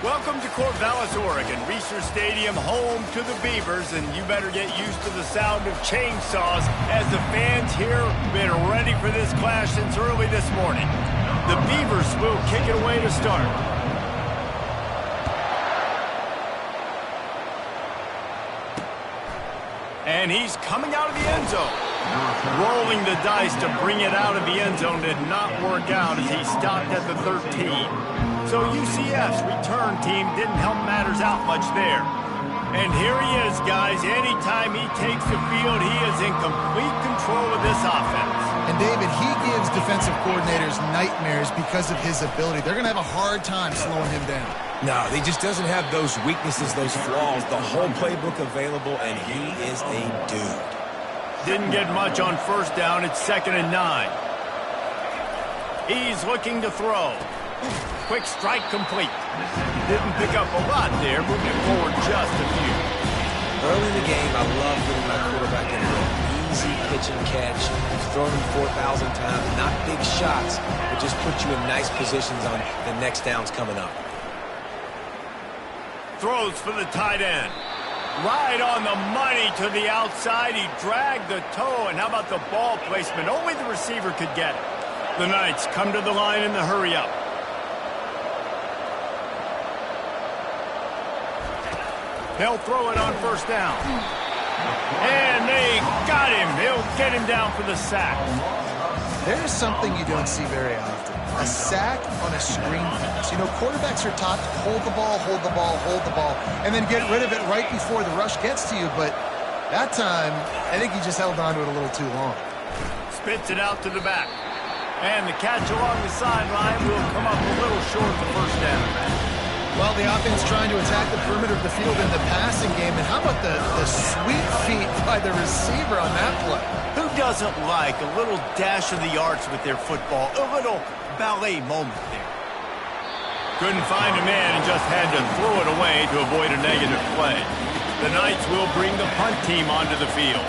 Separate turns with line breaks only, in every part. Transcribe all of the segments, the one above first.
Welcome to Corvallis, Oregon, Research Stadium, home to the Beavers, and you better get used to the sound of chainsaws as the fans here have been ready for this clash since early this morning. The Beavers will kick it away to start. And he's coming out of the end zone. Rolling the dice to bring it out of the end zone did not work out as he stopped at the 13. So UCF's return team didn't help matters out much there. And here he is, guys. Anytime he takes the field, he is in complete control of this offense.
And David, he gives defensive coordinators nightmares because of his ability. They're going to have a hard time slowing him down.
No, he just doesn't have those weaknesses, those flaws, the whole playbook available, and he is a dude.
Didn't get much on first down. It's 2nd and 9. He's looking to throw. Quick strike complete. Didn't pick up a lot there, moving it forward just a few.
Early in the game, I love getting my quarterback in there. Easy pitch and catch. He's thrown him 4,000 times. Not big shots, but just put you in nice positions on the next downs coming up.
Throws for the tight end. Right on the money to the outside. He dragged the toe, and how about the ball placement? Only the receiver could get it. The Knights come to the line in the hurry-up. They'll throw it on first down. And they got him. They'll get him down for the sack.
There's something you don't see very often. A sack on a screen pass. You know, quarterbacks are taught to hold the ball, hold the ball, hold the ball, and then get rid of it right before the rush gets to you. But that time, I think he just held on to it a little too long.
Spits it out to the back. And the catch along the sideline will come up a little short of the first down.
Well, the offense trying to attack the perimeter of the field in the passing game. And how about the sweet feet by the receiver on that play?
Who doesn't like a little dash of the arts with their football? A little ballet moment there. Couldn't find a man and just had to throw it away to avoid a negative play. The Knights will bring the punt team onto the field.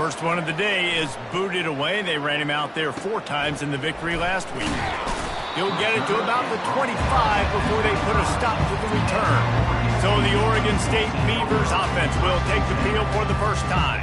First one of the day is booted away. They ran him out there 4 times in the victory last week. He'll get it to about the 25 before they put a stop to the return. So the Oregon State Beavers offense will take the field for the first time.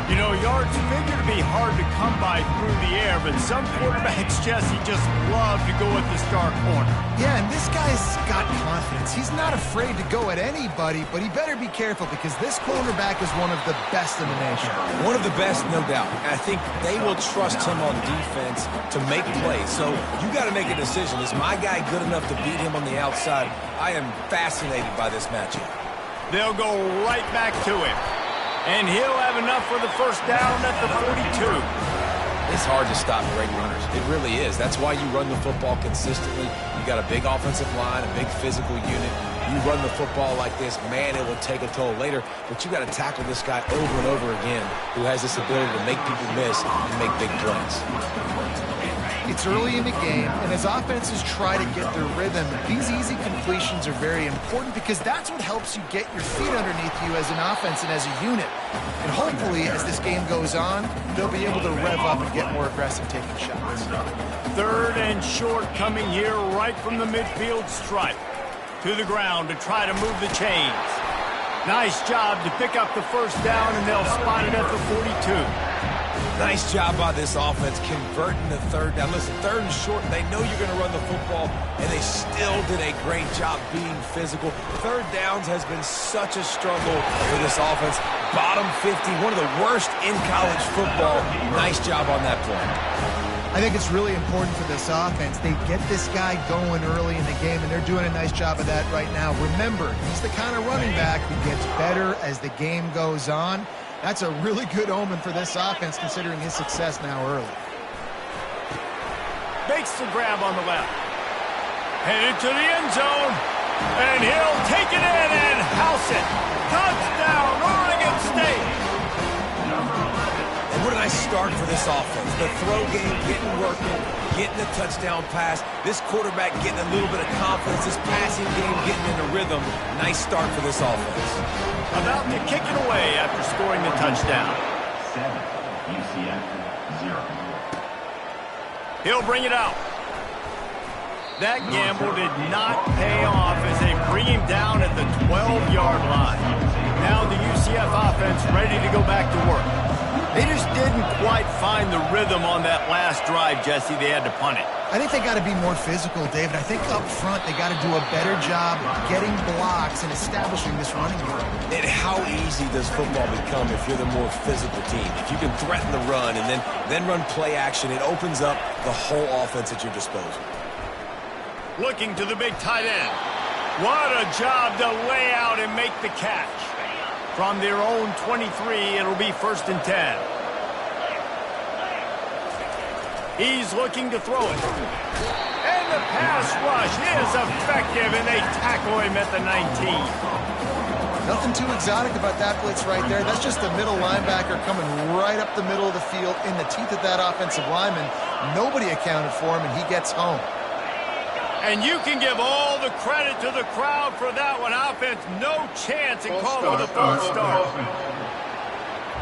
You know, yards figure to be hard to come by through the air, but some quarterbacks, Jesse, just love to go at the star corner.
Yeah, and this guy's got confidence. He's not afraid to go at anybody, but he better be careful because this cornerback is one of the best in the nation.
One of the best, no doubt. And I think they will trust him on defense to make plays. So you got to make a decision. Is my guy good enough to beat him on the outside? I am fascinated by this matchup.
They'll go right back to him. And he'll have enough for the first down at the 42.
It's hard to stop great runners. It really is. That's why you run the football consistently. You got a big offensive line, a big physical unit. You run the football like this, man, it will take a toll later. But you got to tackle this guy over and over again who has this ability to make people miss and make big plays.
It's early in the game, and as offenses try to get their rhythm, these easy completions are very important because that's what helps you get your feet underneath you as an offense and as a unit. And hopefully, as this game goes on, they'll be able to rev up and get more aggressive taking shots.
3rd and short coming here right from the midfield stripe. To the ground to try to move the chains. Nice job to pick up the first down, and they'll spot it at the 42.
Nice job by this offense converting the 3rd down. Listen, 3rd and short, they know you're going to run the football, and they still did a great job being physical. 3rd downs has been such a struggle for this offense. Bottom 50, one of the worst in college football. Nice job on that play.
I think it's really important for this offense. They get this guy going early in the game, and they're doing a nice job of that right now. Remember, he's the kind of running back who gets better as the game goes on. That's a really good omen for this offense, considering his success now early.
Makes the grab on the left. Headed to the end zone. And he'll take it in and house it. Touchdown, Oregon State.
And what a nice start for this offense. The throw game getting working, getting the touchdown pass. This quarterback getting a little bit of confidence. This passing game getting in a rhythm. Nice start for this offense.
About to kick it away after scoring the touchdown.
7, UCF 0.
He'll bring it out. That gamble did not pay off as they bring him down at the 12-yard line. Now the UCF offense ready to go back to work. They just didn't quite find the rhythm on that last drive, Jesse. They had to punt it.
I think they got to be more physical, David. I think up front they got to do a better job getting blocks and establishing this running game.
And how easy does football become if you're the more physical team? If you can threaten the run and then run play action, it opens up the whole offense at your disposal.
Looking to the big tight end. What a job to lay out and make the catch. From their own 23, it'll be 1st and 10. He's looking to throw it. And the pass rush is effective, and they tackle him at the 19.
Nothing too exotic about that blitz right there. That's just a middle linebacker coming right up the middle of the field in the teeth of that offensive lineman. Nobody accounted for him, and he gets home.
And you can give all the credit to the crowd for that one. Offense, no chance, and called for the false start.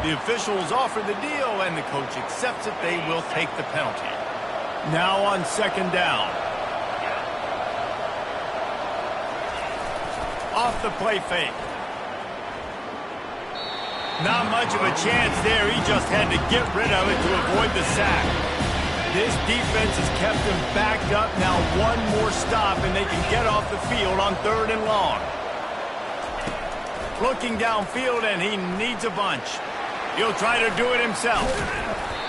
The officials offer the deal, and the coach accepts it. They will take the penalty. Now on 2nd down. Off the play fake. Not much of a chance there. He just had to get rid of it to avoid the sack. This defense has kept them backed up. Now one more stop, and they can get off the field on 3rd and long. Looking downfield, and he needs a bunch. He'll try to do it himself.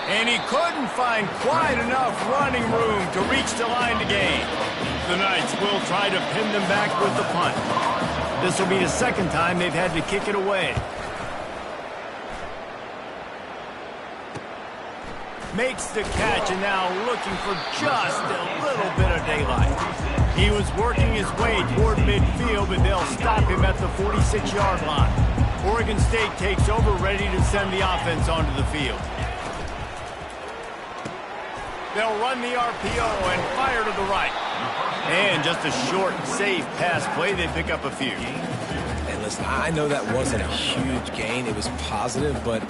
And he couldn't find quite enough running room to reach the line to gain. The Knights will try to pin them back with the punt. This will be the 2nd time they've had to kick it away. Makes the catch, and now looking for just a little bit of daylight. He was working his way toward midfield, but they'll stop him at the 46-yard line. Oregon State takes over, ready to send the offense onto the field. They'll run the RPO and fire to the right. And just a short, safe pass play. They pick up a few.
And listen, I know that wasn't a huge gain. It was positive, but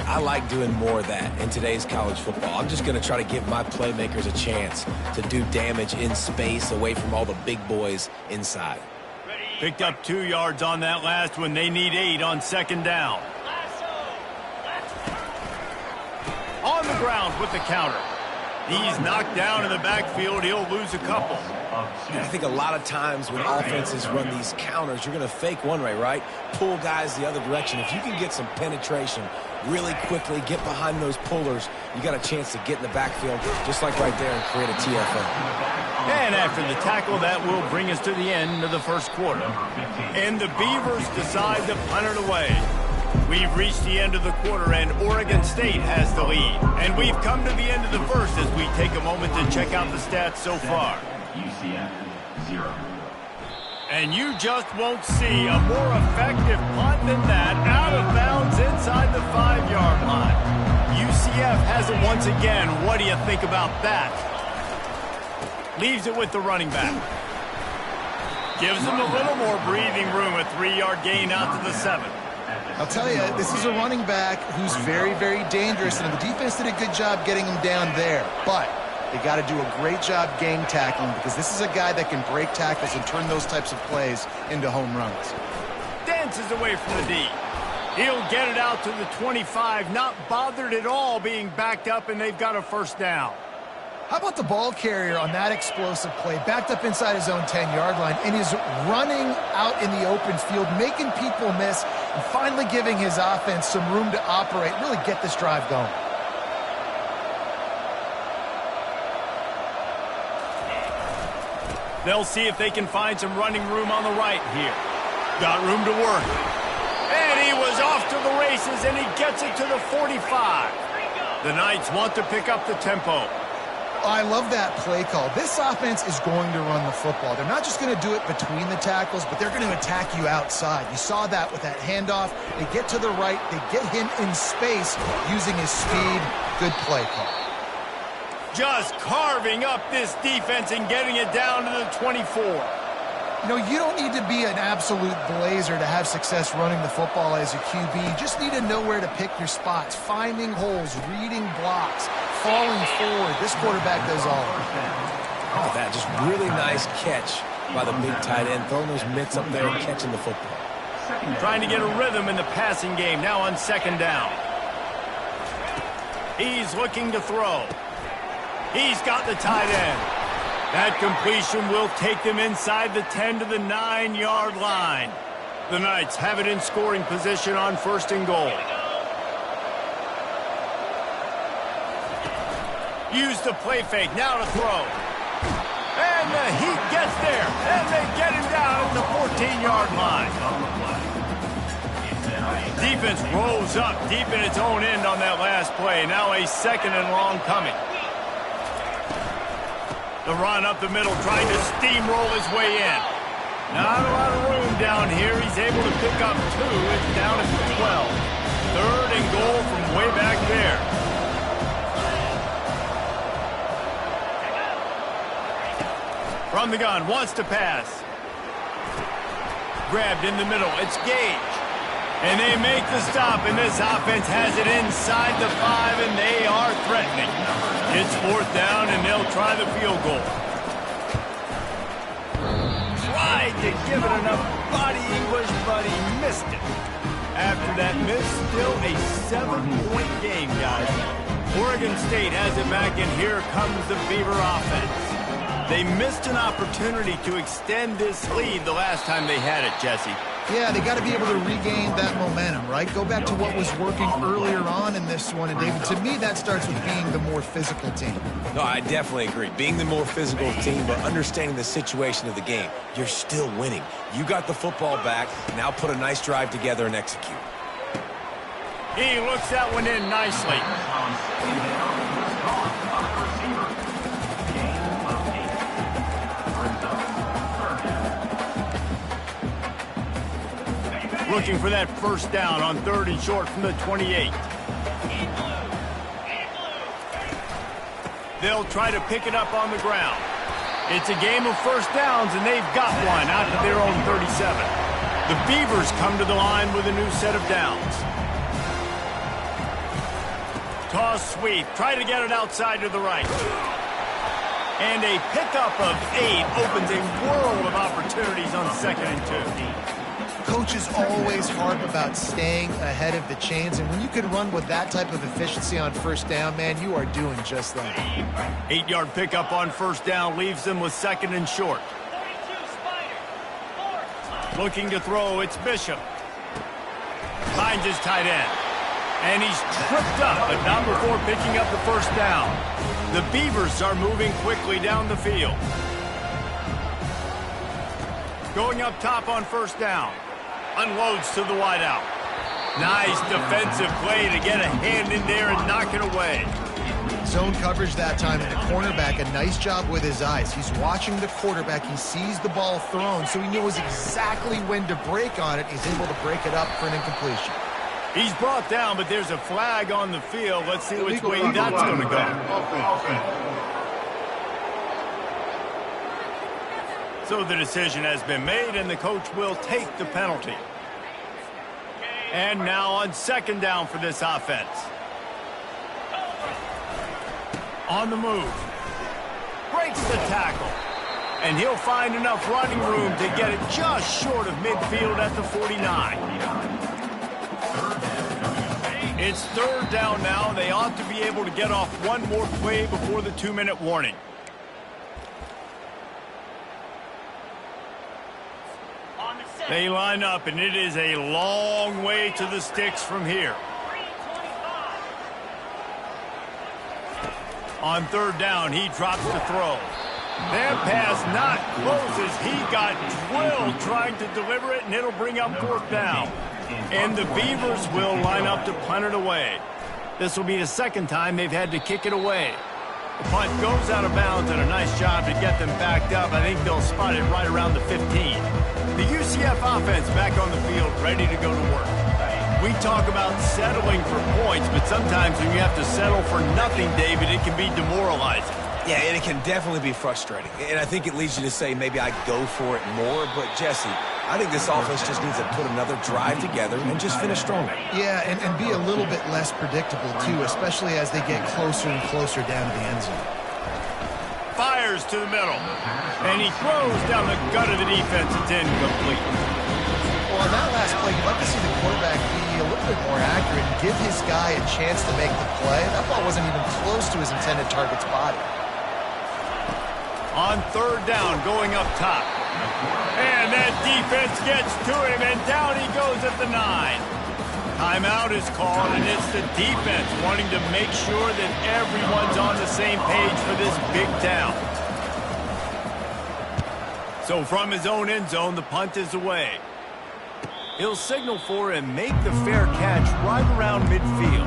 I like doing more of that in today's college football. I'm just going to try to give my playmakers a chance to do damage in space away from all the big boys inside.
Picked up 2 yards on that last one. They need 8 on 2nd down. On the ground with the counter. He's knocked down in the backfield. He'll lose a couple.
And I think a lot of times when offenses run these counters, you're going to fake one way, right? Pull guys the other direction. If you can get some penetration really quickly, get behind those pullers, you got a chance to get in the backfield, just like right there, and create a TFL.
And after the tackle, that will bring us to the end of the 1st quarter. And the Beavers decide to punt it away. We've reached the end of the quarter, and Oregon State has the lead. And we've come to the end of the 1st as we take a moment to check out the stats so far.
UCF 0.
And you just won't see a more effective punt than that, out of bounds inside the 5-yard line. UCF has it once again. What do you think about that? Leaves it with the running back. Gives them a little more breathing room, a 3-yard gain out to the 7.
I'll tell you, this is a running back who's very, very dangerous, and the defense did a good job getting him down there. But they got to do a great job gang tackling, because this is a guy that can break tackles and turn those types of plays into home runs.
Dances away from the D. He'll get it out to the 25, not bothered at all being backed up, and they've got a 1st down.
How about the ball carrier on that explosive play, backed up inside his own 10-yard line, and is running out in the open field, making people miss, and finally giving his offense some room to operate, really get this drive going.
They'll see if they can find some running room on the right here. Got room to work. And he was off to the races, and he gets it to the 45. The Knights want to pick up the tempo.
I love that play call. This offense is going to run the football. They're not just going to do it between the tackles, but they're going to attack you outside. You saw that with that handoff. They get to the right. They get him in space using his speed. Good play call.
Just carving up this defense and getting it down to the 24.
You know, you don't need to be an absolute blazer to have success running the football as a QB. You just need to know where to pick your spots, finding holes, reading blocks, falling forward. This quarterback does all of it.
Oh, that just really nice catch by the big tight end, throwing those mitts up there and catching the football.
Trying to get a rhythm in the passing game, now on second down. He's looking to throw. He's got the tight end. That completion will take them inside the 10 to the 9-yard line. The Knights have it in scoring position on first and goal. Use the play fake, now to throw. And the Heat gets there, and they get him down at the 14-yard line. Defense rolls up deep in its own end on that last play. Now a second and long coming. The run up the middle, trying to steamroll his way in. Not a lot of room down here. He's able to pick up 2. It's down at the 12. Third and goal from way back there. From the gun, wants to pass. Grabbed in the middle, it's Gage. And they make the stop, and this offense has it inside the 5, and they are threatening. It's fourth down, and they'll try the field goal. Tried to give it enough body English, but he missed it. After that miss, still a 7-point game, guys. Oregon State has it back, and here comes the Beaver offense. They missed an opportunity to extend this lead the last time they had it, Jesse.
Yeah, they got to be able to regain that momentum, right? Go back to what was working earlier on in this one. And, David, to me, that starts with being the more physical team.
No, I definitely agree. Being the more physical team, but understanding the situation of the game. You're still winning. You got the football back. Now put a nice drive together and execute.
He looks that one in nicely. Looking for that first down on third and short from the 28. They'll try to pick it up on the ground. It's a game of first downs, and they've got one out to their own 37. The Beavers come to the line with a new set of downs. Toss sweep. Try to get it outside to the right. And a pickup of 8 opens a world of opportunities on second and 2.
Coach is always hard about staying ahead of the chains, and when you can run with that type of efficiency on first down, man, you are doing just that.
8-yard pickup on first down leaves them with second and short. Looking to throw, it's Bishop. Finds his tight end. And he's tripped up, but not before picking up the first down. The Beavers are moving quickly down the field. Going up top on first down. Unloads to the wideout. Nice defensive play to get a hand in there and knock it away.
Zone coverage that time, and the cornerback, a nice job with his eyes. He's watching the quarterback. He sees the ball thrown, so he knows exactly when to break on it. He's able to break it up for an incompletion.
He's brought down, but there's a flag on the field. Let's see which way that's going to go. So the decision has been made, and the coach will take the penalty. And now on second down for this offense. On the move. Breaks the tackle. And he'll find enough running room to get it just short of midfield at the 49. It's third down now. They ought to be able to get off one more play before the 2-minute warning. They line up, and it is a long way to the sticks from here. On third down, he drops the throw. That pass not close as he got drilled trying to deliver it, and it'll bring up fourth down. And the Beavers will line up to punt it away. This will be the second time they've had to kick it away. The punt goes out of bounds, and a nice job to get them backed up. I think they'll spot it right around the 15. The UCF offense back on the field, ready to go to work. We talk about settling for points, but sometimes when you have to settle for nothing, David, it can be demoralizing.
Yeah, and it can definitely be frustrating. And I think it leads you to say maybe I go for it more. But, Jesse, I think this offense just needs to put another drive together and just finish stronger.
Yeah, and be a little bit less predictable, too, especially as they get closer and closer down to the end zone.
Fires fires to the middle. And he throws down the gut of the defense. It's incomplete.
Well, on that last play, you'd like to see the quarterback be a little bit more accurate and give his guy a chance to make the play. That ball wasn't even close to his intended target's body.
On third down, going up top. And that defense gets to him, and down he goes at the 9. Timeout is called, and it's the defense wanting to make sure that everyone's on the same page for this big down. So from his own end zone, the punt is away. He'll signal for and make the fair catch right around midfield.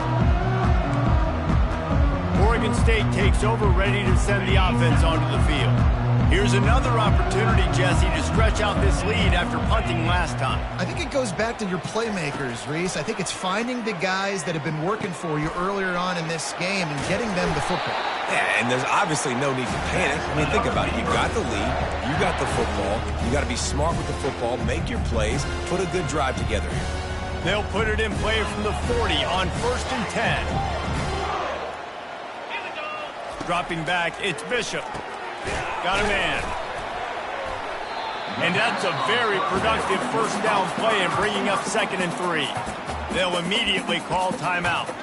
Oregon State takes over, ready to send the offense onto the field. Here's another opportunity, Jesse, to stretch out this lead after punting last time.
I think it goes back to your playmakers, Reese. I think it's finding the guys that have been working for you earlier on in this game and getting them the football.
Yeah, and there's obviously no need to panic. I mean, think about it. You've got the lead. You got the football. You got to be smart with the football. Make your plays. Put a good drive together here.
They'll put it in play from the 40 on 1st and 10. Dropping back, it's Bishop. Got a man. And that's a very productive first down play and bringing up 2nd and 3. They'll immediately call timeout.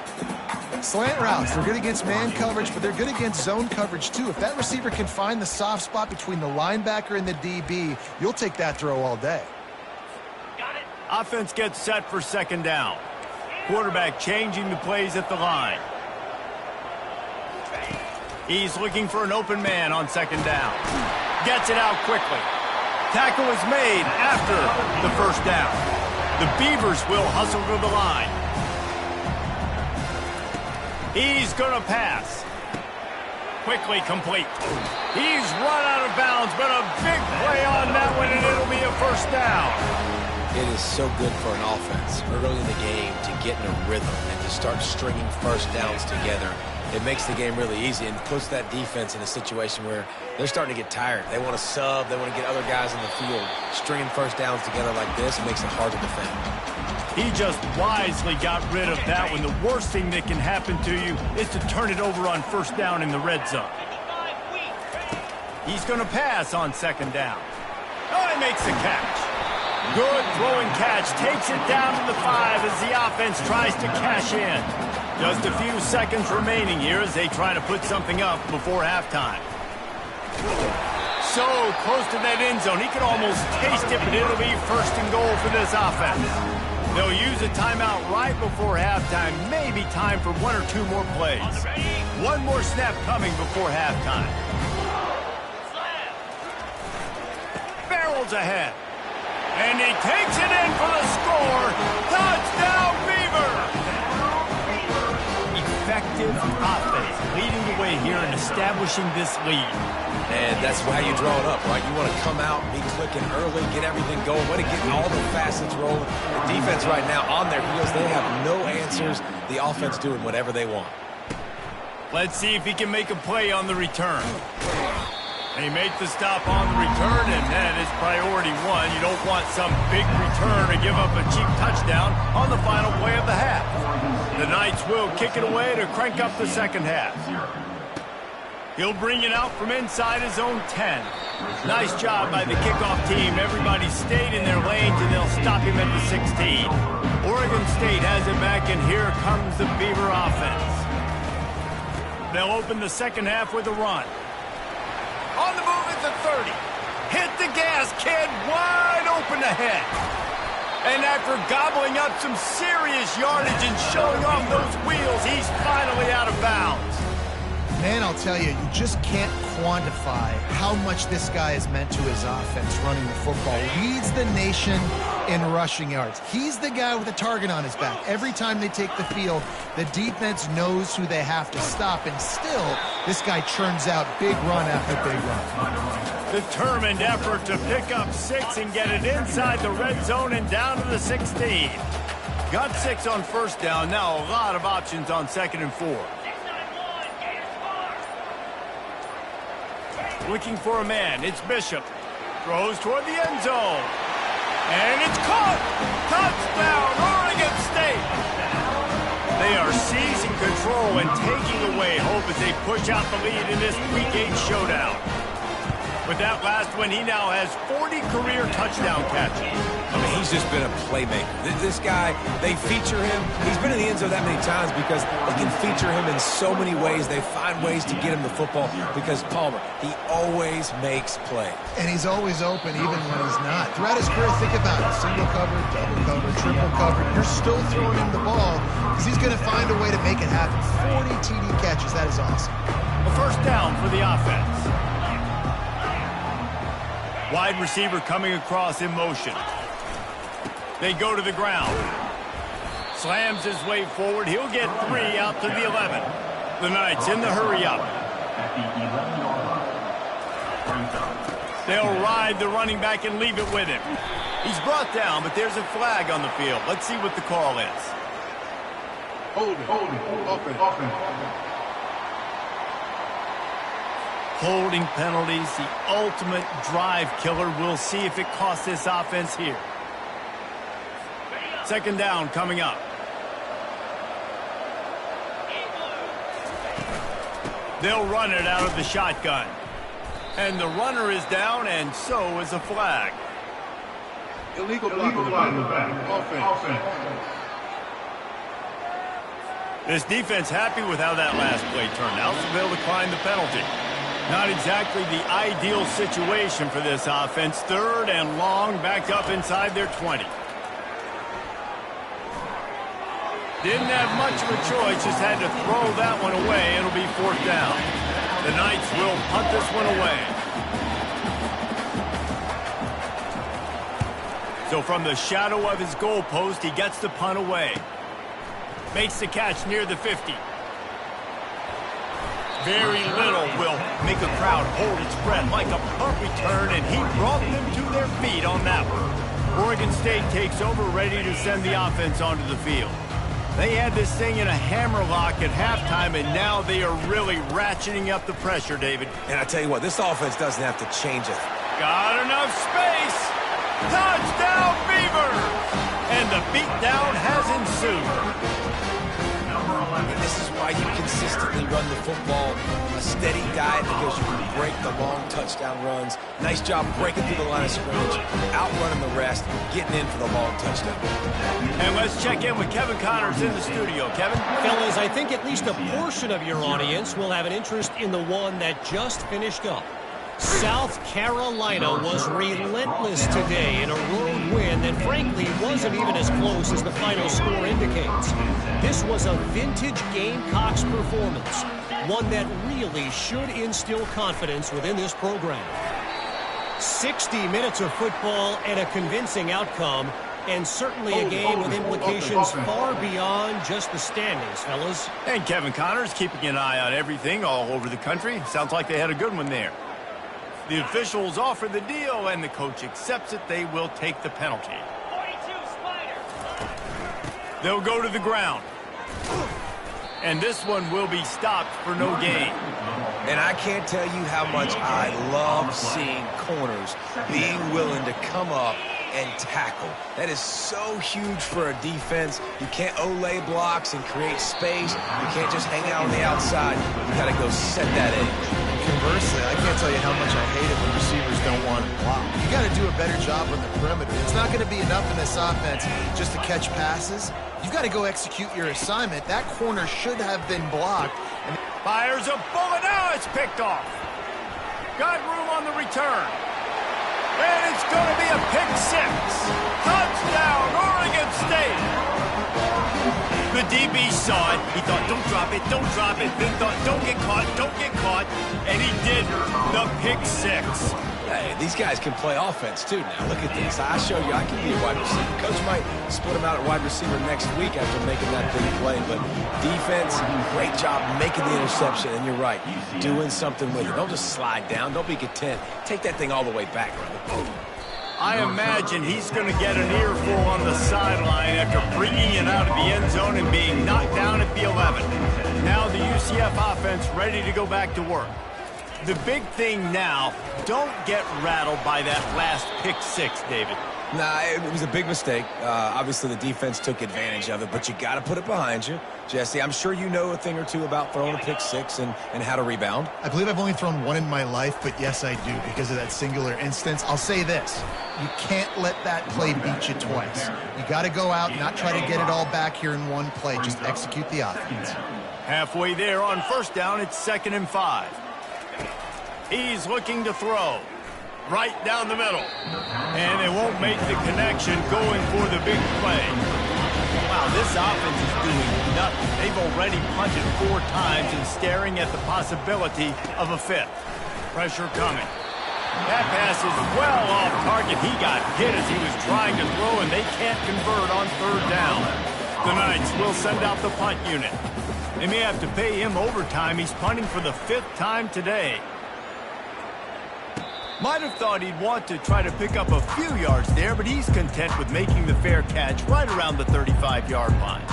Slant routes, they're good against man coverage, but they're good against zone coverage too. If that receiver can find the soft spot between the linebacker and the DB, you'll take that throw all day.
Offense gets set for 2nd down. Quarterback changing the plays at the line. He's looking for an open man on 2nd down. Gets it out quickly. Tackle is made after the first down. The Beavers will hustle to the line. He's going to pass. Quickly complete. He's run out of bounds, but a big play on that one, and it'll be a first down.
It is so good for an offense early in the game to get in a rhythm and to start stringing first downs together. It makes the game really easy and puts that defense in a situation where they're starting to get tired. They want to sub. They want to get other guys in the field. Stringing first downs together like this makes it hard to defend.
He just wisely got rid of that one. The worst thing that can happen to you is to turn it over on first down in the red zone. He's going to pass on 2nd down. Oh, he makes the catch. Good throwing catch. Takes it down to the 5 as the offense tries to cash in. Just a few seconds remaining here as they try to put something up before halftime. So close to that end zone. He can almost taste it, but it'll be 1st and goal for this offense. They'll use a timeout right before halftime. Maybe time for 1 or 2 more plays. One more snap coming before halftime. Barrels ahead. And he takes it in for the score. Touchdown, Beaver! Effective offense leading the way here and establishing this lead.
And that's how you draw it up, right? You want to come out, be clicking early, get everything going, want to get all the facets rolling. The defense right now on their heels, they have no answers. The offense doing whatever they want.
Let's see if he can make a play on the return. They make the stop on the return, and that is priority 1. You don't want some big return to give up a cheap touchdown on the final play of the half. The Knights will kick it away to crank up the 2nd half. He'll bring it out from inside his own 10. Nice job by the kickoff team. Everybody stayed in their lanes, and they'll stop him at the 16. Oregon State has it back, and here comes the Beaver offense. They'll open the 2nd half with a run. On the move at the 30. Hit the gas, kid. Wide open ahead. And after gobbling up some serious yardage and showing off those wheels, he's finally out of bounds.
Man, I'll tell you, you just can't quantify how much this guy has meant to his offense running the football. Leads the nation in rushing yards. He's the guy with a target on his back. Every time they take the field, the defense knows who they have to stop, and still, this guy churns out big run after big run.
Determined effort to pick up 6 and get it inside the red zone and down to the 16. Got 6 on first down. Now a lot of options on 2nd and 4. Looking for a man. It's Bishop. Throws toward the end zone. And it's caught. Touchdown, Oregon State. They are seizing control and taking away hope as they push out the lead in this Week 8 showdown. With that last one, he now has 40 career touchdown catches.
I mean, he's just been a playmaker. This guy, they feature him. He's been in the end zone that many times because they can feature him in so many ways. They find ways to get him the football because Palmer, he always makes plays.
And he's always open even when he's not. Throughout his career, think about it. Single cover, double cover, triple cover. You're still throwing him the ball because he's going to find a way to make it happen. 40 TD catches. That is awesome.
A first down for the offense. Wide receiver coming across in motion. They go to the ground. Slams his way forward. He'll get 3 out to the 11. The Knights in the hurry up. They'll ride the running back and leave it with him. He's brought down, but there's a flag on the field. Let's see what the call is. Holding penalties, the ultimate drive killer. We'll see if it costs this offense here. Second down coming up. They'll run it out of the shotgun. And the runner is down, and so is a flag.
Illegal block in the back. Offense.
This defense happy with how that last play turned out, so they'll decline the penalty. Not exactly the ideal situation for this offense. Third and long, back up inside their 20. Didn't have much of a choice, just had to throw that one away. It'll be fourth down. The Knights will punt this one away. So from the shadow of his goalpost, he gets the punt away. Makes the catch near the 50. Very little will make a crowd hold its breath like a punt return, and he brought them to their feet on that one. Oregon State takes over, ready to send the offense onto the field. They had this thing in a hammerlock at halftime, and now they are really ratcheting up the pressure, David.
And I tell you what, this offense doesn't have to change it.
Got enough space. Touchdown, Beavers! And the beatdown has ensued.
And this is why you consistently run the football. A steady diet because you can break the long touchdown runs. Nice job breaking through the line of scrimmage, outrunning the rest, getting in for the long touchdown.
And let's check in with Kevin Connors in the studio. Kevin?
Fellas, I think at least a portion of your audience will have an interest in the one that just finished up. South Carolina was relentless today in a road win that frankly wasn't even as close as the final score indicates. This was a vintage Gamecocks performance, one that really should instill confidence within this program. 60 minutes of football and a convincing outcome, and certainly a game with implications far beyond just the standings, fellas.
And Kevin Connors keeping an eye on everything all over the country. Sounds like they had a good one there. The officials offer the deal, and the coach accepts it. They will take the penalty. They'll go to the ground. And this one will be stopped for no gain.
And I can't tell you how much I love seeing corners being willing to come up and tackle. That is so huge for a defense. You can't olay blocks and create space. You can't just hang out on the outside. You got to go set that edge.
Conversely, I can't tell you how much I hate it when receivers don't want to block. You got to do a better job on the perimeter. It's not going to be enough in this offense just to catch passes. You've got to go execute your assignment. That corner should have been blocked. And
fires a bullet. Now it's picked off. Got room on the return. And it's going to be a pick six. Touchdown, Oregon State. The DB saw it. He thought, don't drop it, don't drop it. Then thought, don't get caught, don't get caught. And he did the pick six.
Hey, these guys can play offense, too, now. Look at this. I show you I can be a wide receiver. Coach might split him out at wide receiver next week after making that big play. But defense, great job making the interception. And you're right, doing something with it. Don't just slide down. Don't be content. Take that thing all the way back.
I imagine he's going to get an earful on the sideline after bringing it out of the end zone and being knocked down at the 11. Now the UCF offense ready to go back to work. The big thing now, don't get rattled by that last pick six, David.
Nah, it was a big mistake. Obviously, the defense took advantage of it, but you got to put it behind you. Jesse, I'm sure you know a thing or two about throwing a pick six and how to rebound.
I believe I've only thrown one in my life, but yes, I do because of that singular instance. I'll say this. You can't let that play beat you twice. You got to go out and not try to get it all back here in one play. Just execute the offense.
Halfway there on first down, it's 2nd and 5. He's looking to throw. Right down the middle. And they won't make the connection going for the big play. Wow, this offense is doing nothing. They've already punted 4 times and staring at the possibility of a 5th. Pressure coming. That pass is well off target. He got hit as he was trying to throw, and they can't convert on 3rd down. The Knights will send out the punt unit. They may have to pay him overtime. He's punting for the 5th time today. Might have thought he'd want to try to pick up a few yards there, but he's content with making the fair catch right around the 35-yard line.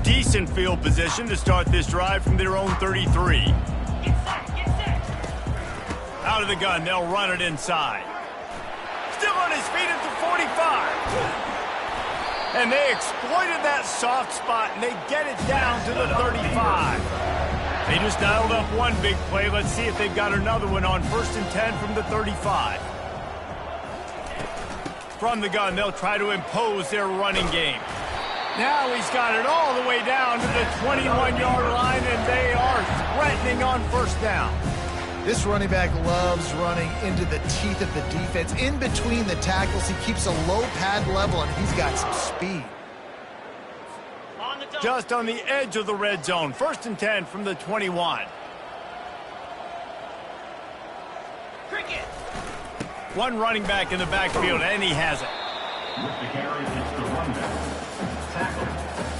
Decent field position to start this drive from their own 33. Out of the gun, they'll run it inside. Still on his feet at the 45. And they exploited that soft spot, and they get it down to the 35. They just dialed up one big play. Let's see if they've got another one on 1st and 10 from the 35. From the gun, they'll try to impose their running game. Now he's got it all the way down to the 21-yard line, and they are threatening on 1st down.
This running back loves running into the teeth of the defense. In between the tackles, he keeps a low pad level, and he's got some speed.
Just on the edge of the red zone. 1st and 10 from the 21. Cricket. One running back in the backfield, and he has it.
With the carry, it's the runback. Tackle.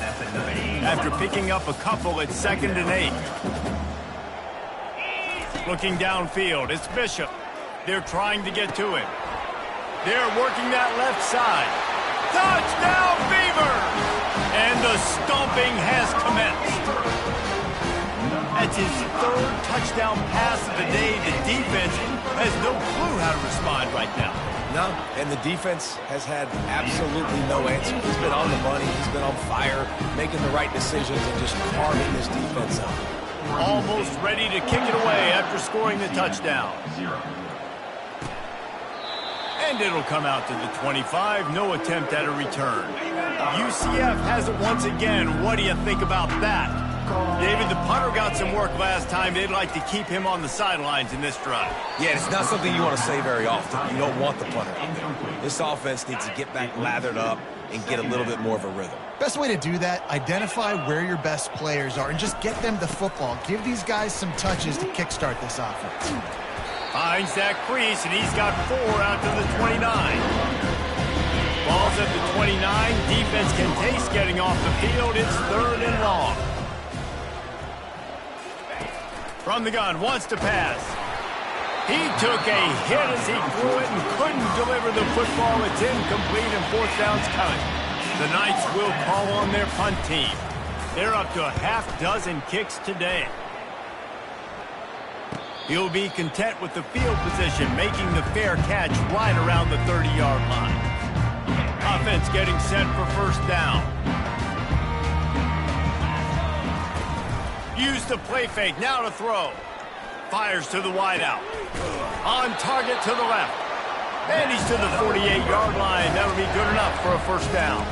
That's a 9.
After picking up a couple, it's 2nd and 8. Looking downfield, it's Bishop. They're trying to get to him. They're working that left side. Touchdown, Beavers! And the stomping has commenced. That's his 3rd touchdown pass of the day. The defense has no clue how to respond right now.
No, and the defense has had absolutely no answer. He's been on the money. He's been on fire, making the right decisions and just carving this defense up.
Almost ready to kick it away after scoring the touchdown.
0.
And it'll come out to the 25. No attempt at a return. UCF has it once again. What do you think about that? David, the punter got some work last time. They'd like to keep him on the sidelines in this drive.
Yeah, it's not something you want to say very often. You don't want the punter out there. This offense needs to get back lathered up and get a little bit more of a rhythm.
Best way to do that, identify where your best players are and just get them the football. Give these guys some touches to kickstart this offense.
Finds that crease, and he's got 4 out to the 29. Ball's at the 29. Defense can taste getting off the field. It's 3rd and long. From the gun, wants to pass. He took a hit as he threw it and couldn't deliver the football. It's incomplete, and 4th down's coming. The Knights will call on their punt team. They're up to a half-dozen kicks today. He'll be content with the field position, making the fair catch right around the 30-yard line. Offense getting set for 1st down. Use the play fake, now to throw. Fires to the wideout. On target to the left. And he's to the 48-yard line. That'll be good enough for a 1st down.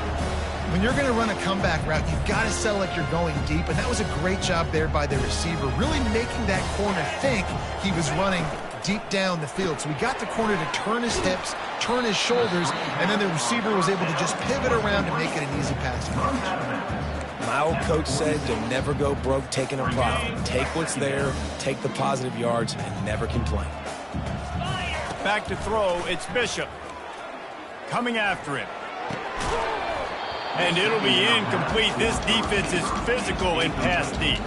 When you're going to run a comeback route, you've got to sell like you're going deep, and that was a great job there by the receiver, really making that corner think he was running deep down the field. So he got the corner to turn his hips, turn his shoulders, and then the receiver was able to just pivot around and make it an easy pass.
My old coach said to never go broke taking a profit. Take what's there, take the positive yards, and never complain.
Back to throw, it's Bishop. Coming after him. And it'll be incomplete. This defense is physical in pass deep.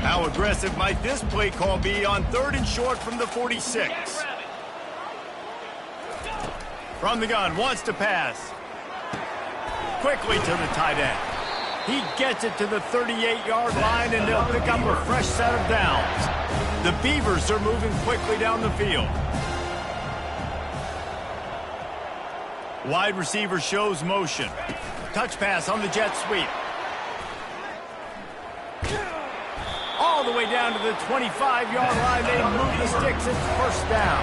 How aggressive might this play call be on 3rd and short from the 46? From the gun, wants to pass. Quickly to the tight end. He gets it to the 38-yard line, and they'll pick up a fresh set of downs. The Beavers are moving quickly down the field. Wide receiver shows motion. Touch pass on the jet sweep. All the way down to the 25-yard line. They move the sticks. It's first down.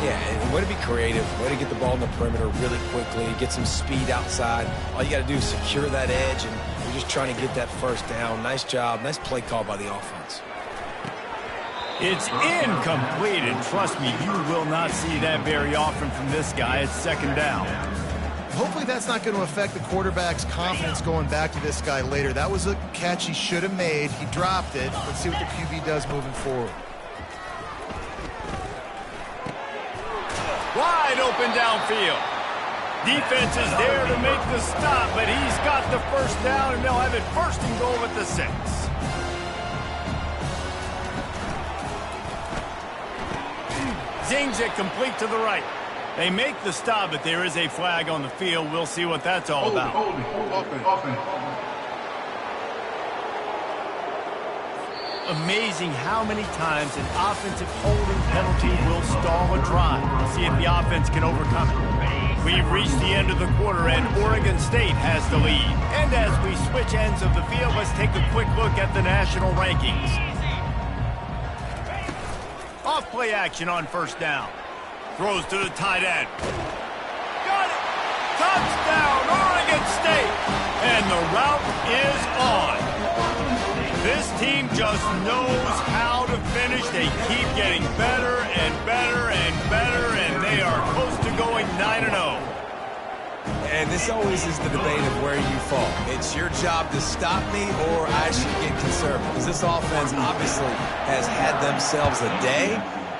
Yeah, and way to be creative, way to get the ball in the perimeter really quickly, get some speed outside. All you got to do is secure that edge, and you're just trying to get that first down. Nice job, nice play call by the offense.
It's incomplete, and trust me, you will not see that very often from this guy. It's second down.
Hopefully that's not going to affect the quarterback's confidence going back to this guy later. That was a catch he should have made. He dropped it. Let's see what the QB does moving forward.
Wide open downfield. Defense is there to make the stop, but he's got the first down, and they'll have it first and goal at the 6. Zings it complete to the right. They make the stop, but there is a flag on the field. We'll see what that's all about. Amazing how many times an offensive holding penalty will stall a drive. We'll see if the offense can overcome it. We've reached the end of the quarter, and Oregon State has the lead. And as we switch ends of the field, let's take a quick look at the national rankings. Off play action on first down. Throws to the tight end. Got it! Touchdown, Oregon State! And the route is on. This team just knows how to finish. They keep getting better and better and better, and they are close to going 9-0.
And this always is the debate of where you fall. It's your job to stop me, or I should get conservative. Because this offense obviously has had themselves a day,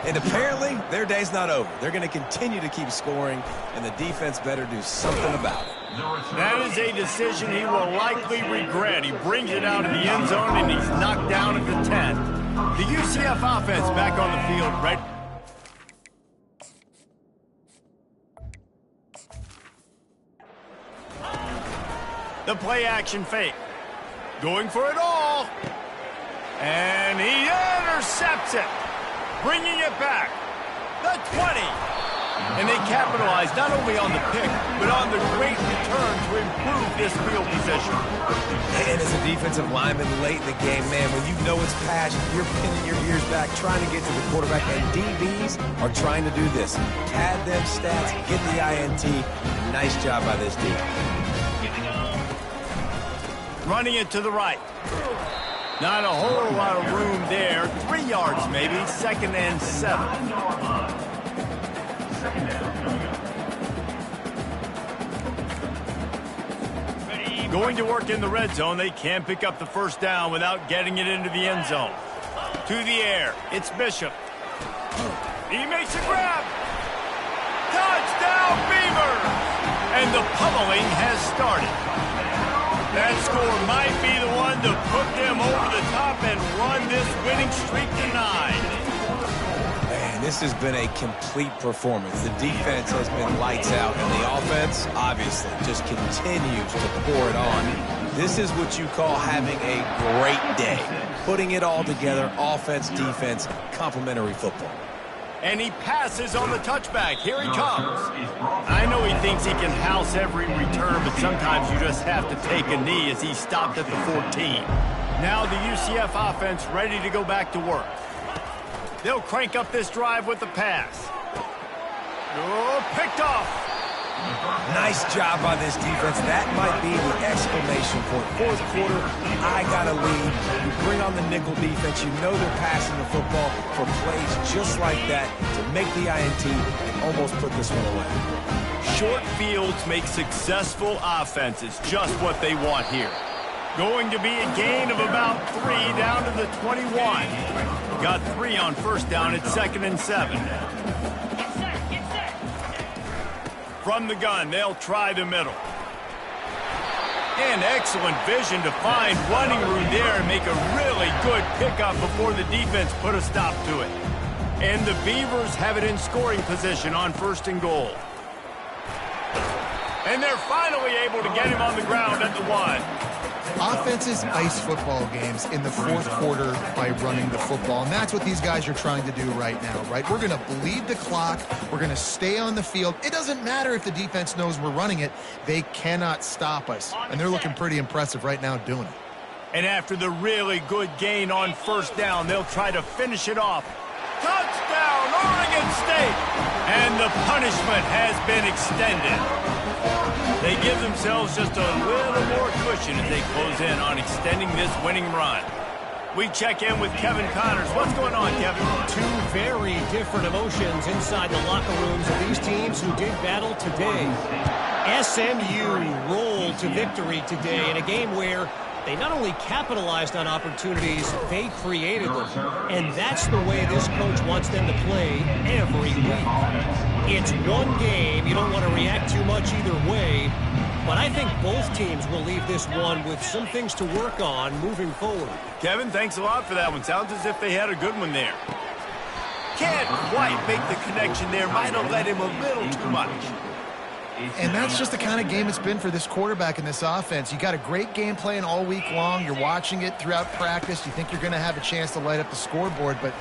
and apparently their day's not over. They're going to continue to keep scoring, and the defense better do something about it.
That is a decision he will likely regret. He brings it out in the end zone, and he's knocked down at the 10. The UCF offense back on the field, right? The play action fake. Going for it all. And he intercepts it. Bringing it back. The 20. And they capitalize not only on the pick, but on the great return to improve this field position.
And as a defensive lineman late in the game, man, when you know it's passion, you're pinning your ears back, trying to get to the quarterback, and DBs are trying to do this. Pad them stats, get the INT. Nice job by this D.
Running it to the right. Not a whole lot of room there. 3 yards maybe, 2nd and 7. Going to work in the red zone. They can't pick up the first down without getting it into the end zone. To the air. It's Bishop. He makes a grab. Touchdown, Beavers! And the pummeling has started. That score might be the one to put them over the top and run this winning streak to 9.
Man, this has been a complete performance. The defense has been lights out, and the offense, obviously, just continues to pour it on. This is what you call having a great day. Putting it all together, offense, defense, complementary football.
And he passes on the touchback. Here he comes. I know he thinks he can house every return, but sometimes you just have to take a knee as he stopped at the 14. Now the UCF offense ready to go back to work. They'll crank up this drive with the pass. Oh, picked off.
Nice job by this defense. That might be the exclamation point. Fourth quarter, I got a lead. You bring on the nickel defense. You know they're passing the football for plays just like that to make the INT and almost put this one away.
Short fields make successful offenses just what they want here. Going to be a gain of about 3 down to the 21. Got 3 on first down. It's 2nd and 7. From the gun, they'll try the middle. And excellent vision to find running room there and make a really good pickup before the defense put a stop to it. And the Beavers have it in scoring position on 1st and goal. And they're finally able to get him on the ground at the 1.
Offenses ice football games in the fourth quarter by running the football, and that's what these guys are trying to do right now, right? We're going to bleed the clock. We're going to stay on the field. It doesn't matter if the defense knows we're running it. They cannot stop us, and they're looking pretty impressive right now doing it.
And after the really good gain on first down, they'll try to finish it off. Touchdown, Oregon State! And the punishment has been extended. They give themselves just a little more cushion as they close in on extending this winning run. We check in with Kevin Connors. What's going on, Kevin?
Two very different emotions inside the locker rooms of these teams who did battle today. SMU rolled to victory today in a game where they not only capitalized on opportunities, they created them. And that's the way this coach wants them to play every week. It's one game. You don't want to react too much either way. But I think both teams will leave this one with some things to work on moving forward.
Kevin, thanks a lot for that one. Sounds as if they had a good one there. Can't quite make the connection there. Might have let him a little too much.
And that's just the kind of game it's been for this quarterback in this offense. You got a great game plan all week long. You're watching it throughout practice. You think you're going to have a chance to light up the scoreboard, but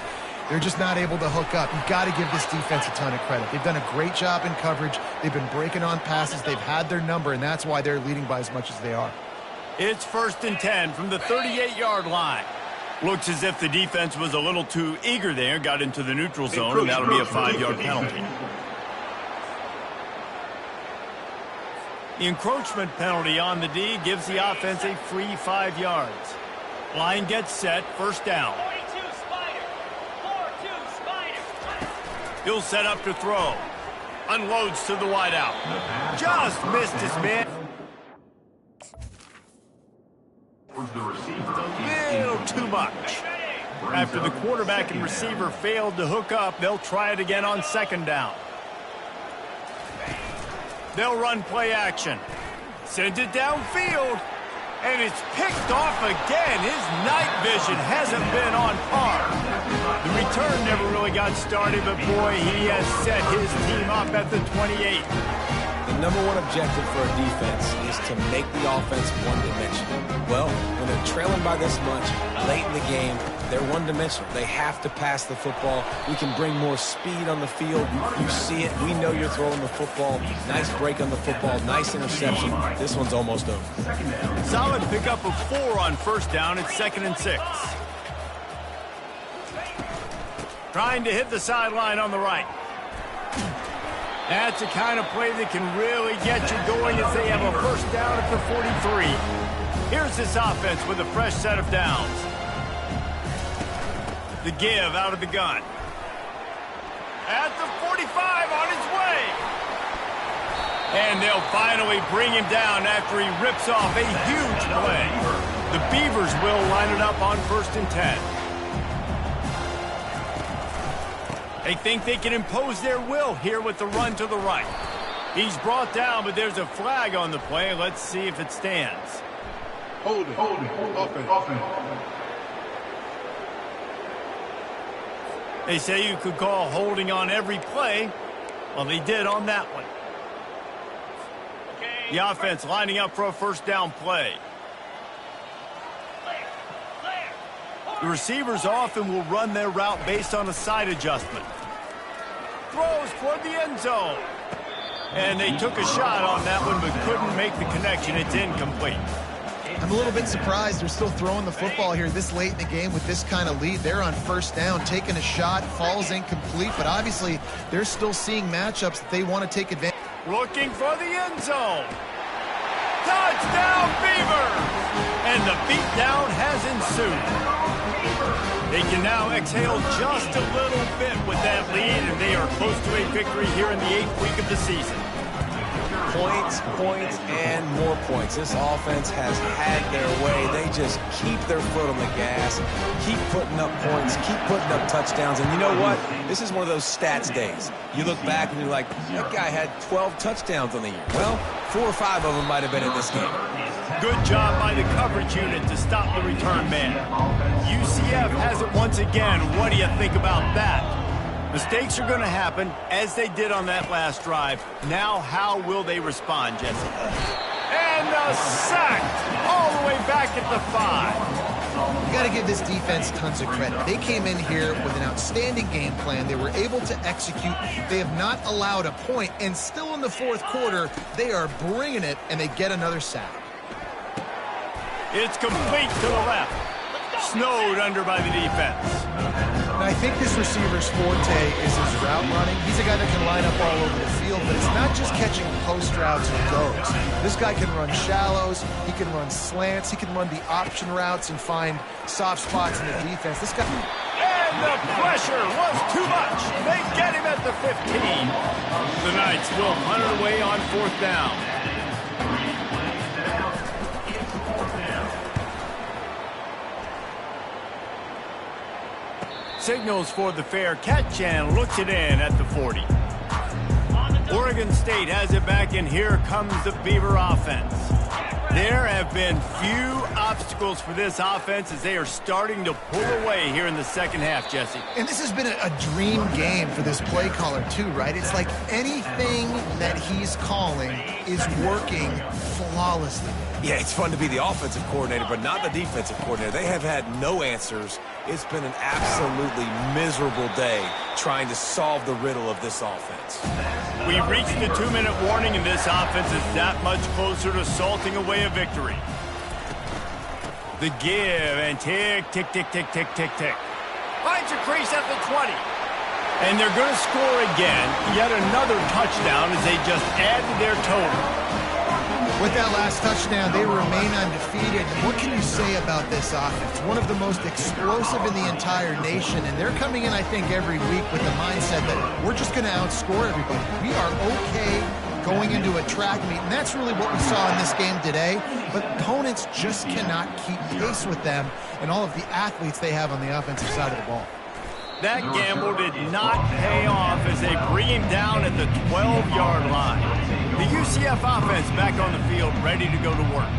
they're just not able to hook up. You've got to give this defense a ton of credit. They've done a great job in coverage. They've been breaking on passes. They've had their number, and that's why they're leading by as much as they are.
It's 1st and 10 from the 38-yard line. Looks as if the defense was a little too eager there, got into the neutral zone, and that'll be a 5-yard penalty. The encroachment penalty on the D gives the offense a free 5 yards. Line gets set, first down. He'll set up to throw. Unloads to the wideout. Just missed his man. A little too much. After the quarterback and receiver failed to hook up, they'll try it again on 2nd down. They'll run play action. Sends it downfield. And it's picked off again. His night vision hasn't been on par. The return never really got started, but boy, he has set his team up at the 28.
The number one objective for a defense is to make the offense one-dimensional. Well, when they're trailing by this much late in the game, they're one-dimensional. They have to pass the football. We can bring more speed on the field. You see it. We know you're throwing the football. Nice break on the football. Nice interception. This one's almost over.
Solid pickup of 4 on first down. It's 2nd and 6. Trying to hit the sideline on the right. That's the kind of play that can really get you going as they have a first down at the 43. Here's this offense with a fresh set of downs. The give out of the gun. At the 45 on his way. And they'll finally bring him down after he rips off a huge play. The Beavers will line it up on 1st and 10. They think they can impose their will here with the run to the right. He's brought down, but there's a flag on the play. Let's see if it stands.
Hold it. Offense.
They say you could call holding on every play. Well, they did on that one. The offense lining up for a first down play. The receivers often will run their route based on a side adjustment. Throws toward the end zone. And they took a shot on that one, but couldn't make the connection. It's incomplete.
I'm a little bit surprised they're still throwing the football here this late in the game with this kind of lead. They're on first down, taking a shot, falls incomplete, but obviously they're still seeing matchups that they want to take advantage.
Looking for the end zone. Touchdown, Beavers! And the beatdown has ensued. They can now exhale just a little bit with that lead, and they are close to a victory here in the 8th week of the season.
Points, and more points. This offense has had their way. They just keep their foot on the gas, keep putting up points, keep putting up touchdowns. And you know what? This is one of those stats days. You look back and you're like, that guy had 12 touchdowns on the year. Well, 4 or 5 of them might have been in this game.
Good job by the coverage unit to stop the return man. UCF has it once again. What do you think about that? Mistakes are going to happen, as they did on that last drive. Now, how will they respond, Jesse? And the sack all the way back at the 5.
You got to give this defense tons of credit. They came in here with an outstanding game plan. They were able to execute. They have not allowed a point, and still in the fourth quarter, they are bringing it, and they get another sack.
It's complete to the left. Snowed under by the defense.
And I think this receiver's forte is his route running. He's a guy that can line up all over the field, but it's not just catching post routes or goes. This guy can run shallows, he can run slants, he can run the option routes and find soft spots in the defense. This guy...
And the pressure was too much. They get him at the 15. The Knights will punt it away on 4th down. Signals for the fair catch and looks it in at the 40. Oregon State has it back, and here comes the Beaver offense. There have been few obstacles for this offense as they are starting to pull away here in the second half, Jesse.
And this has been a dream game for this play caller too, right? It's like anything that he's calling is working flawlessly.
Yeah, it's fun to be the offensive coordinator, but not the defensive coordinator. They have had no answers. It's been an absolutely miserable day trying to solve the riddle of this offense.
We reached the 2-minute warning, and this offense is that much closer to salting away a victory. The give, and tick, tick, tick, tick, tick, tick, tick. Finds a crease at the 20. And they're going to score again. Yet another touchdown as they just add to their total.
With that last touchdown, they remain undefeated. And what can you say about this offense? One of the most explosive in the entire nation, and they're coming in, I think, every week with the mindset that we're just going to outscore everybody. We are okay going into a track meet, and that's really what we saw in this game today. But opponents just cannot keep pace with them and all of the athletes they have on the offensive side of the ball.
That gamble did not pay off as they bring him down at the 12-yard line. The UCF offense back on the field, ready to go to work.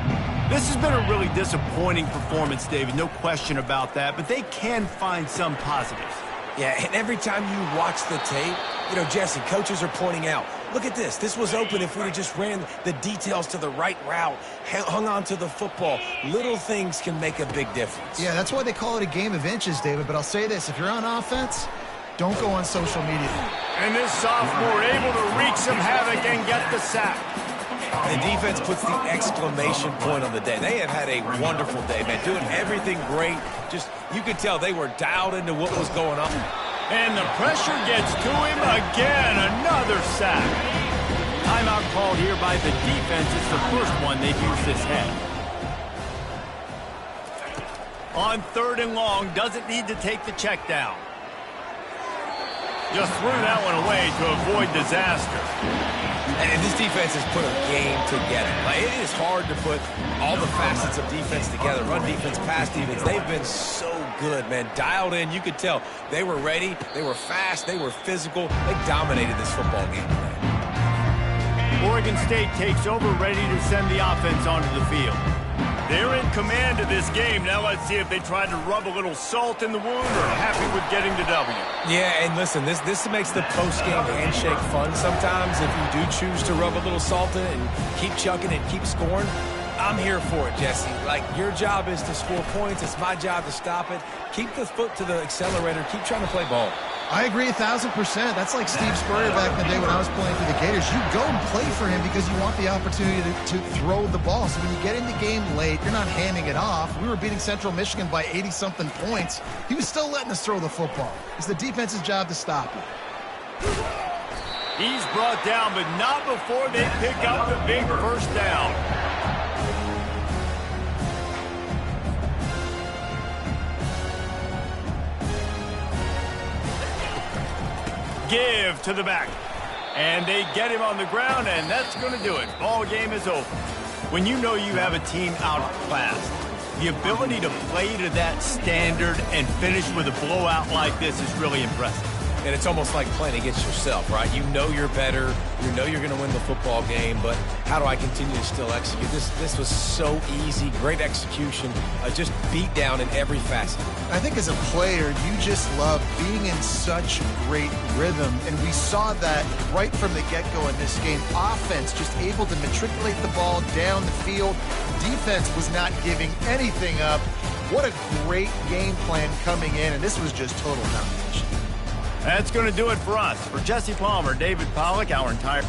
This has been a really disappointing performance, David, no question about that, but they can find some positives.
Yeah, and every time you watch the tape, you know, Jesse, coaches are pointing out, look at this. This was open if we had just ran the details to the right route, hung on to the football. Little things can make a big difference.
Yeah, that's why they call it a game of inches, David. But I'll say this, if you're on offense, don't go on social media.
And this sophomore able to wreak some havoc and get the sack.
The defense puts the exclamation point on the day. They have had a wonderful day, man, doing everything great. Just, you could tell they were dialed into what was going on.
And the pressure gets to him again. Another sack. Timeout called here by the defense. It's the first one they've used this half. On 3rd and long, doesn't need to take the check down. Just threw that one away to avoid disaster.
And this defense has put a game together. Like, it is hard to put all the facets of defense together. Run defense, pass defense. They've been so good, man. Dialed in. You could tell they were ready. They were fast. They were physical. They dominated this football game today.
Oregon State takes over, ready to send the offense onto the field. They're in command of this game. Now let's see if they try to rub a little salt in the wound or happy with getting the W.
Yeah, and listen, this makes the post-game handshake fun sometimes if you do choose to rub a little salt in and keep chucking and keep scoring. I'm here for it, Jesse. Like, your job is to score points. It's my job to stop it. Keep the foot to the accelerator. Keep trying to play ball.
I agree 1,000%. That's like Steve Spurrier back in the day when I was playing for the Gators. You go and play for him because you want the opportunity to throw the ball. So when you get in the game late, you're not handing it off. We were beating Central Michigan by 80-something points. He was still letting us throw the football. It's the defense's job to stop it.
He's brought down, but not before they pick up the big first down. Give to the back. And they get him on the ground, and that's going to do it. Ball game is over. When you know you have a team outclassed, the ability to play to that standard and finish with a blowout like this is really impressive.
And it's almost like playing against yourself, right? You know you're better. You know you're going to win the football game, but how do I continue to still execute? This was so easy. Great execution. Just beat down in every facet.
I think as a player, you just love being in such great rhythm, and we saw that right from the get-go in this game. Offense just able to matriculate the ball down the field. Defense was not giving anything up. What a great game plan coming in, and this was just total domination.
That's going to do it for us. For Jesse Palmer, David Pollack, our entire